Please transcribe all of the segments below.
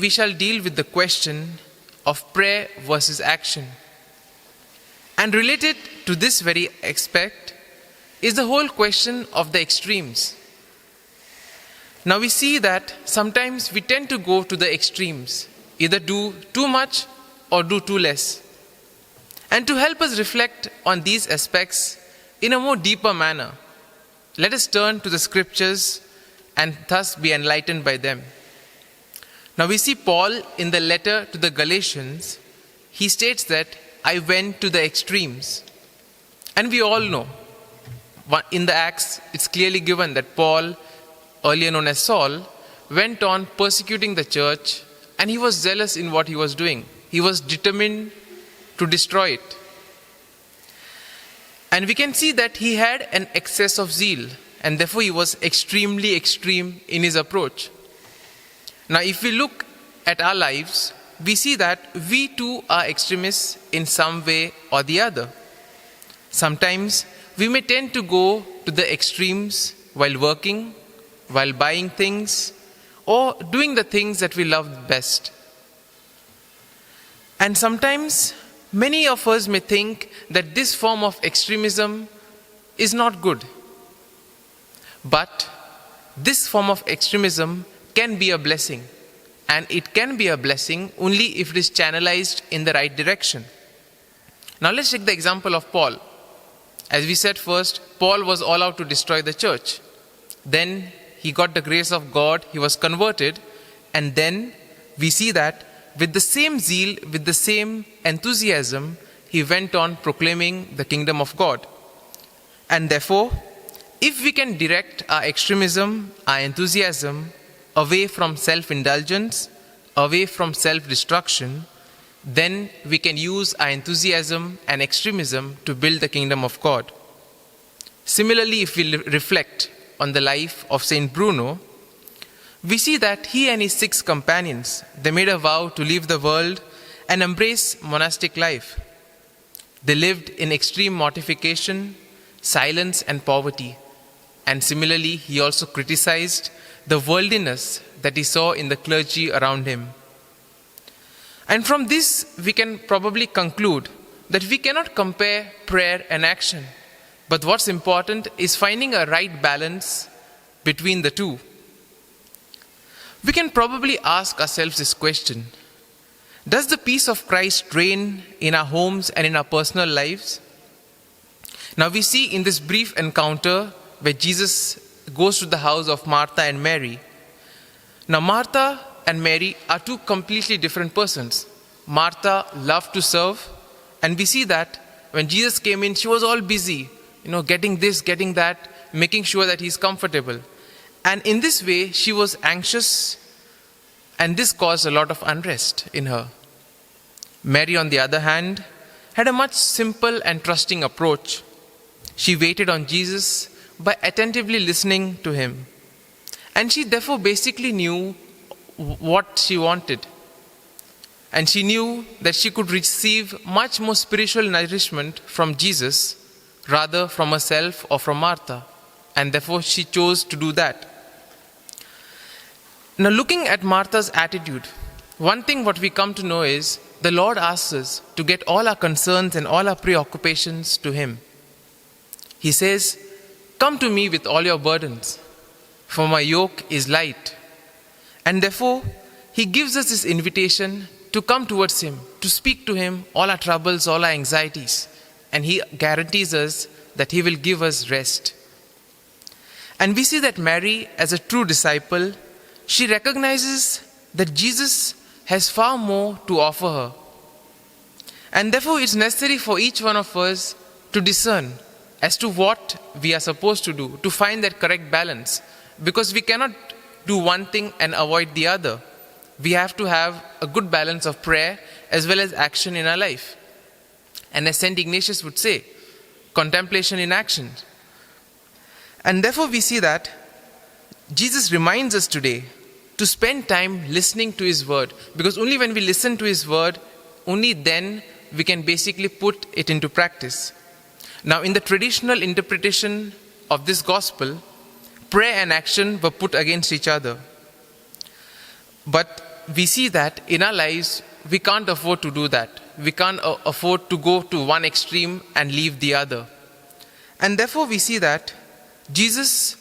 we shall deal with the question of prayer versus action. And related to this very aspect is the whole question of the extremes. Now we see that sometimes we tend to go to the extremes, either do too much or do too less. And to help us reflect on these aspects in a more deeper manner, let us turn to the scriptures and thus be enlightened by them. Now we see Paul in the letter to the Galatians, he states that I went to the extremes. And we all know, in the Acts, it's clearly given that Paul, earlier known as Saul, went on persecuting the church, and he was zealous in what he was doing. He was determined to destroy it. And we can see that he had an excess of zeal, and therefore he was extremely extreme in his approach. Now if we look at our lives, we see that we too are extremists in some way or the other. Sometimes we may tend to go to the extremes while working, while buying things, or doing the things that we love best. And sometimes many of us may think that this form of extremism is not good. But this form of extremism can be a blessing. And it can be a blessing only if it is channelized in the right direction. Now let's take the example of Paul. As we said first, Paul was all out to destroy the church. Then he got the grace of God, he was converted, and then we see that with the same zeal, with the same enthusiasm, he went on proclaiming the kingdom of God. And therefore, if we can direct our extremism, our enthusiasm, away from self-indulgence, away from self-destruction, then we can use our enthusiasm and extremism to build the kingdom of God. Similarly, if we reflect on the life of Saint Bruno, we see that he and his 6 companions, they made a vow to leave the world and embrace monastic life. They lived in extreme mortification, silence and poverty. And similarly, he also criticized the worldliness that he saw in the clergy around him. And from this, we can probably conclude that we cannot compare prayer and action. But what's important is finding a right balance between the two. We can probably ask ourselves this question: does the peace of Christ reign in our homes and in our personal lives? Now we see in this brief encounter where Jesus goes to the house of Martha and Mary. Now Martha and Mary are two completely different persons. Martha loved to serve, and we see that when Jesus came in, she was all busy, getting this, getting that, making sure that he's comfortable. And in this way, she was anxious, and this caused a lot of unrest in her. Mary, on the other hand, had a much simple and trusting approach. She waited on Jesus by attentively listening to him. And she therefore basically knew what she wanted. And she knew that she could receive much more spiritual nourishment from Jesus rather from herself or from Martha. And therefore she chose to do that. Now looking at Martha's attitude, one thing what we come to know is the Lord asks us to get all our concerns and all our preoccupations to him. He says, "Come to me with all your burdens, for my yoke is light." And therefore, he gives us this invitation to come towards him, to speak to him all our troubles, all our anxieties. And he guarantees us that he will give us rest. And we see that Mary, as a true disciple, she recognizes that Jesus has far more to offer her. And therefore, it's necessary for each one of us to discern as to what we are supposed to do, to find that correct balance. Because we cannot do one thing and avoid the other. We have to have a good balance of prayer as well as action in our life. And as St. Ignatius would say, contemplation in action. And therefore we see that Jesus reminds us today to spend time listening to his word. Because only when we listen to his word, only then we can basically put it into practice. Now in the traditional interpretation of this gospel, prayer and action were put against each other. But we see that in our lives, we can't afford to do that. We can't afford to go to one extreme and leave the other. And therefore, we see that Jesus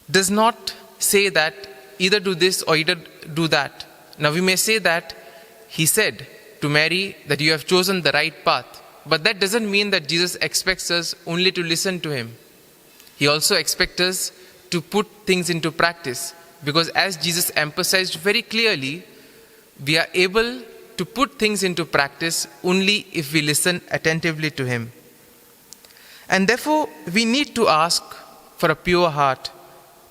does not say that either do this or either do that. Now, we may say that he said to Mary that you have chosen the right path. But that doesn't mean that Jesus expects us only to listen to him. He also expects us to put things into practice. Because as Jesus emphasized very clearly, we are able to put things into practice only if we listen attentively to him. And therefore, we need to ask for a pure heart,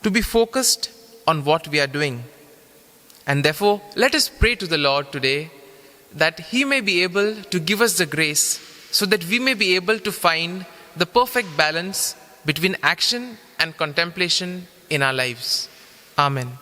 to be focused on what we are doing. And therefore, let us pray to the Lord today that he may be able to give us the grace so that we may be able to find the perfect balance between action and contemplation in our lives. Amen.